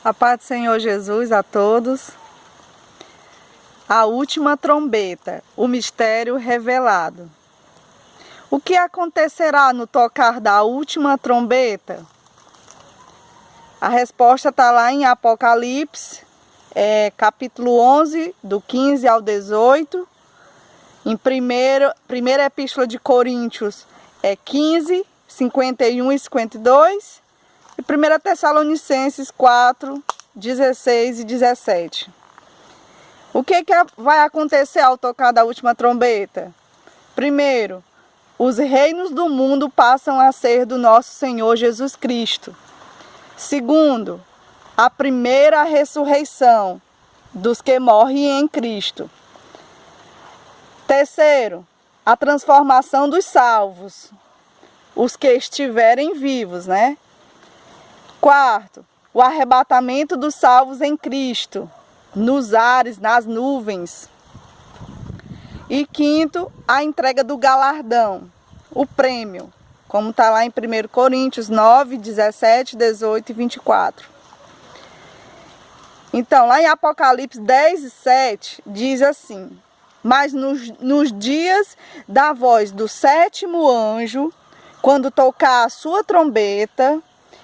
A paz do Senhor Jesus a todos. A última trombeta, o mistério revelado. O que acontecerá no tocar da última trombeta? A resposta está lá em Apocalipse, capítulo 11, do 15 ao 18. Em primeira epístola de Coríntios, 15, 51 e 52. E 1 Tessalonicenses 4, 16 e 17. O que vai acontecer ao tocar da última trombeta? Primeiro, os reinos do mundo passam a ser do nosso Senhor Jesus Cristo. Segundo, a primeira ressurreição dos que morrem em Cristo. Terceiro, a transformação dos salvos, os que estiverem vivos, né? Quarto, o arrebatamento dos salvos em Cristo, nos ares, nas nuvens. E quinto, a entrega do galardão, o prêmio, como está lá em 1 Coríntios 9, 17, 18 e 24. Então, lá em Apocalipse 10 e 7, diz assim: mas nos dias da voz do sétimo anjo, quando tocar a sua trombeta,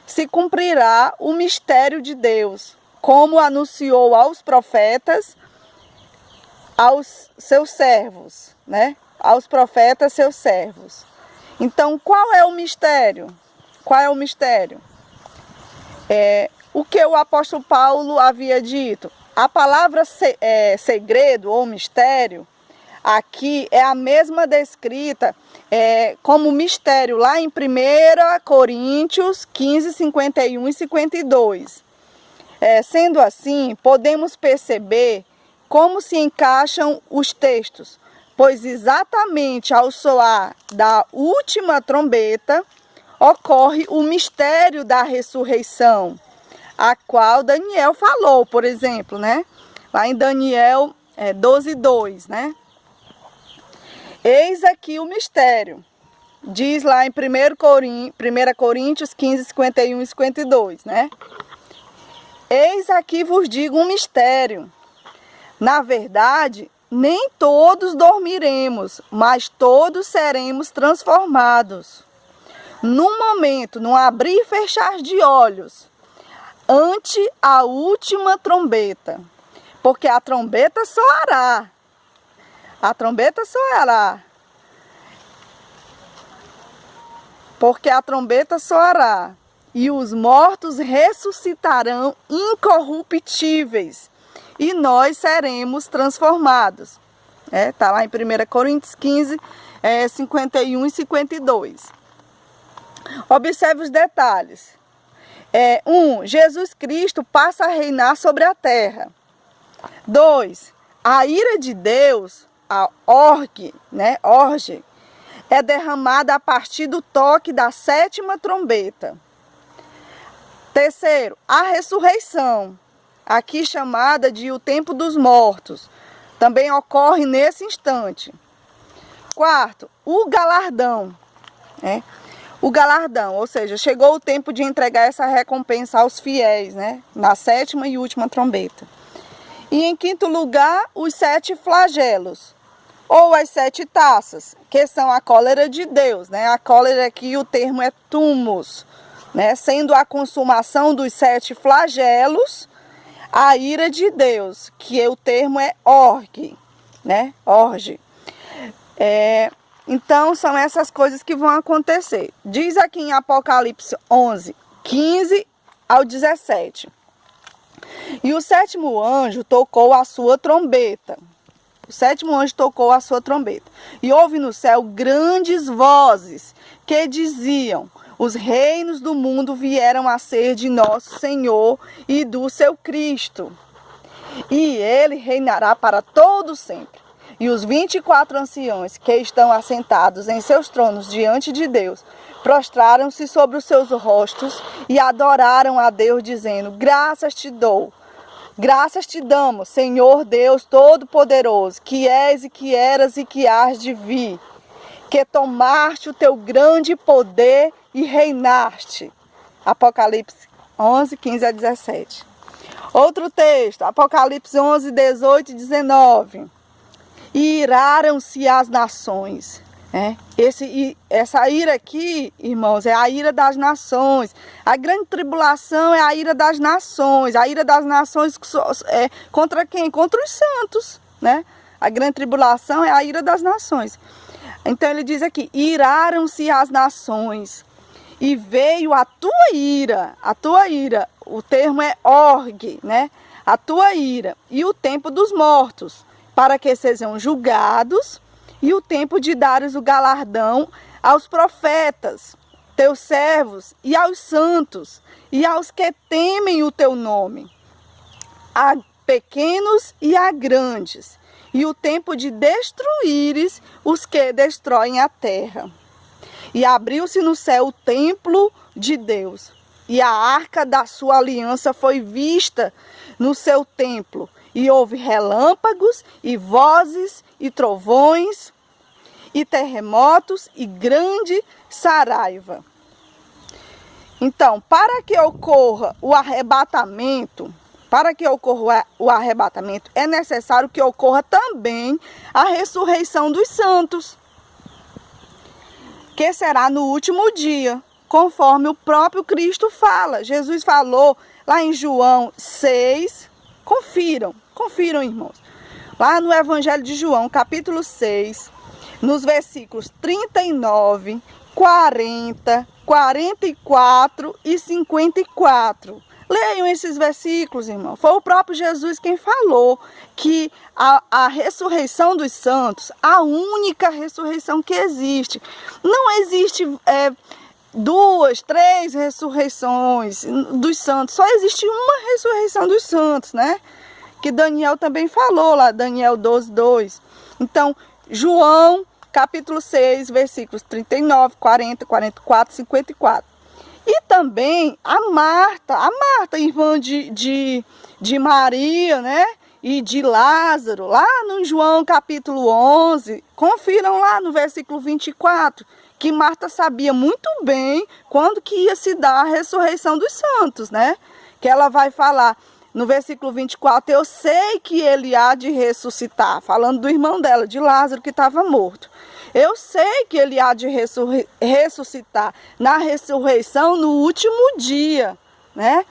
se cumprirá o mistério de Deus, como anunciou aos profetas, aos seus servos, né? Aos profetas, seus servos. Então, qual é o mistério? Qual é o mistério? O que o apóstolo Paulo havia dito. A palavra segredo ou mistério, aqui é a mesma descrita como mistério lá em 1 Coríntios 15, 51 e 52. Sendo assim, podemos perceber como se encaixam os textos, pois exatamente ao soar da última trombeta ocorre o mistério da ressurreição, a qual Daniel falou, por exemplo, né? Lá em Daniel 12, 2, né? Eis aqui o mistério, diz lá em 1 Coríntios 15, 51 e 52, né? Eis aqui vos digo um mistério. Na verdade, nem todos dormiremos, mas todos seremos transformados. Num momento, num abrir e fechar de olhos, ante a última trombeta. Porque a trombeta soará. A trombeta soará. Porque a trombeta soará. E os mortos ressuscitarão incorruptíveis. E nós seremos transformados. Está lá em 1 Coríntios 15, 51 e 52. Observe os detalhes. 1. Jesus Cristo passa a reinar sobre a terra. 2. A ira de Deus, a orge, é derramada a partir do toque da sétima trombeta. 3. A ressurreição, aqui chamada de o tempo dos mortos, também ocorre nesse instante. 4. O galardão, O galardão, ou seja, chegou o tempo de entregar essa recompensa aos fiéis, na sétima e última trombeta. E em quinto lugar, os 7 flagelos, ou as 7 taças, que são a cólera de Deus, A cólera aqui, o termo é tumos, sendo a consumação dos 7 flagelos, a ira de Deus, que o termo é orge, Orge. Então, são essas coisas que vão acontecer. Diz aqui em Apocalipse 11, 15 ao 17. E o sétimo anjo tocou a sua trombeta. O sétimo anjo tocou a sua trombeta. E houve no céu grandes vozes que diziam: os reinos do mundo vieram a ser de nosso Senhor e do seu Cristo. E ele reinará para todo sempre. E os 24 anciões que estão assentados em seus tronos diante de Deus, prostraram-se sobre os seus rostos e adoraram a Deus, dizendo: graças te damos, Senhor Deus Todo-Poderoso, que és e que eras e que hás de vir, que tomaste o teu grande poder e reinaste. Apocalipse 11, 15 a 17. Outro texto, Apocalipse 11, 18 e 19. E iraram-se as nações. Essa ira aqui, irmãos, é a ira das nações. A grande tribulação é a ira das nações. A ira das nações é contra quem? Contra os santos, né? A grande tribulação é a ira das nações. Então ele diz aqui, iraram-se as nações e veio a tua ira, o termo é orgue, né? A tua ira e o tempo dos mortos, para que sejam julgados, e o tempo de dares o galardão aos profetas, teus servos, e aos santos, e aos que temem o teu nome, a pequenos e a grandes, e o tempo de destruíres os que destroem a terra. E abriu-se no céu o templo de Deus, e a arca da sua aliança foi vista no seu templo, e houve relâmpagos, e vozes, e trovões, e terremotos, e grande saraiva. Então, para que ocorra o arrebatamento, é necessário que ocorra também a ressurreição dos santos, que será no último dia, conforme o próprio Cristo fala. Jesus falou lá em João 6, confiram, irmãos. Lá no Evangelho de João, capítulo 6, nos versículos 39, 40, 44 e 54. Leiam esses versículos, irmão. Foi o próprio Jesus quem falou que a ressurreição dos santos, a única ressurreição que existe. Não existe 2, 3 ressurreições dos santos. Só existe uma ressurreição dos santos, né? Que Daniel também falou lá, Daniel 12, 2. Então, João, capítulo 6, versículos 39, 40, 44, 54. E também a Marta, irmã de Maria, né? E de Lázaro, lá no João capítulo 11, confiram lá no versículo 24, que Marta sabia muito bem quando que ia se dar a ressurreição dos santos, né? Que ela vai falar no versículo 24, eu sei que ele há de ressuscitar, falando do irmão dela, de Lázaro, que estava morto. Eu sei que ele há de ressuscitar na ressurreição no último dia, né?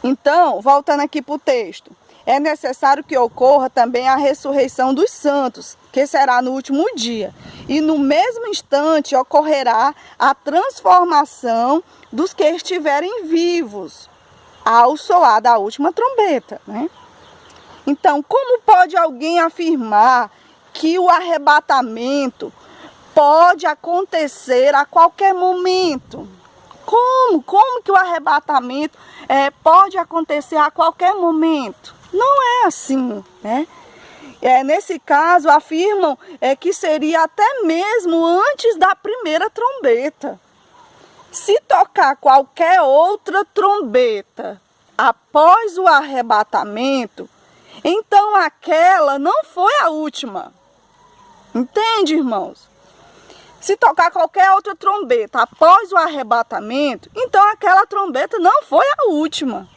Então, voltando aqui para o texto, é necessário que ocorra também a ressurreição dos santos, que será no último dia. E no mesmo instante ocorrerá a transformação dos que estiverem vivos, ao soar da última trombeta, né? Então, como pode alguém afirmar que o arrebatamento pode acontecer a qualquer momento? Como que o arrebatamento pode acontecer a qualquer momento? Não é assim, né? Nesse caso, afirmam que seria até mesmo antes da primeira trombeta. Se tocar qualquer outra trombeta após o arrebatamento, então aquela não foi a última. Entende, irmãos? Se tocar qualquer outra trombeta após o arrebatamento, então aquela trombeta não foi a última.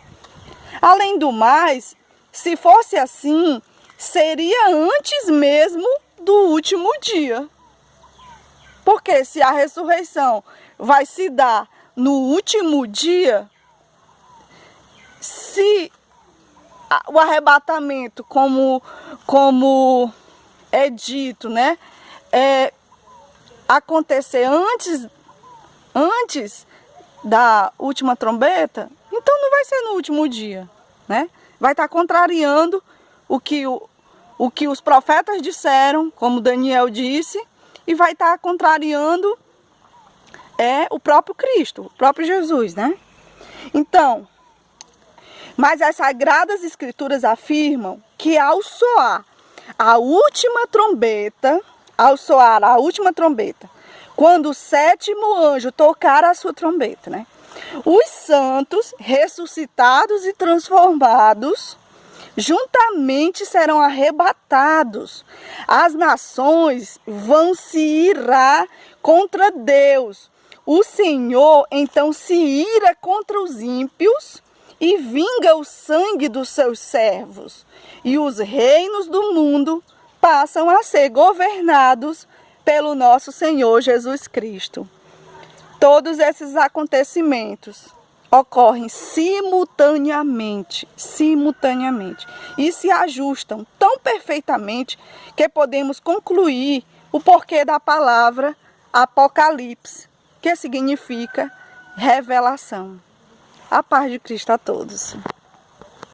Além do mais, se fosse assim, seria antes mesmo do último dia. Porque se a ressurreição vai se dar no último dia, se o arrebatamento, como é dito, né, acontecer antes da última trombeta, então não vai ser no último dia, né? Vai estar contrariando o que os profetas disseram, como Daniel disse, e vai estar contrariando o próprio Cristo, o próprio Jesus, né? Então, mas as Sagradas Escrituras afirmam que ao soar a última trombeta, quando o sétimo anjo tocar a sua trombeta, né? Os santos ressuscitados e transformados juntamente serão arrebatados. As nações vão se irar contra Deus. O Senhor então se ira contra os ímpios e vinga o sangue dos seus servos, e os reinos do mundo passam a ser governados pelo nosso Senhor Jesus Cristo. Todos esses acontecimentos ocorrem simultaneamente, e se ajustam tão perfeitamente que podemos concluir o porquê da palavra Apocalipse, que significa revelação. A paz de Cristo a todos.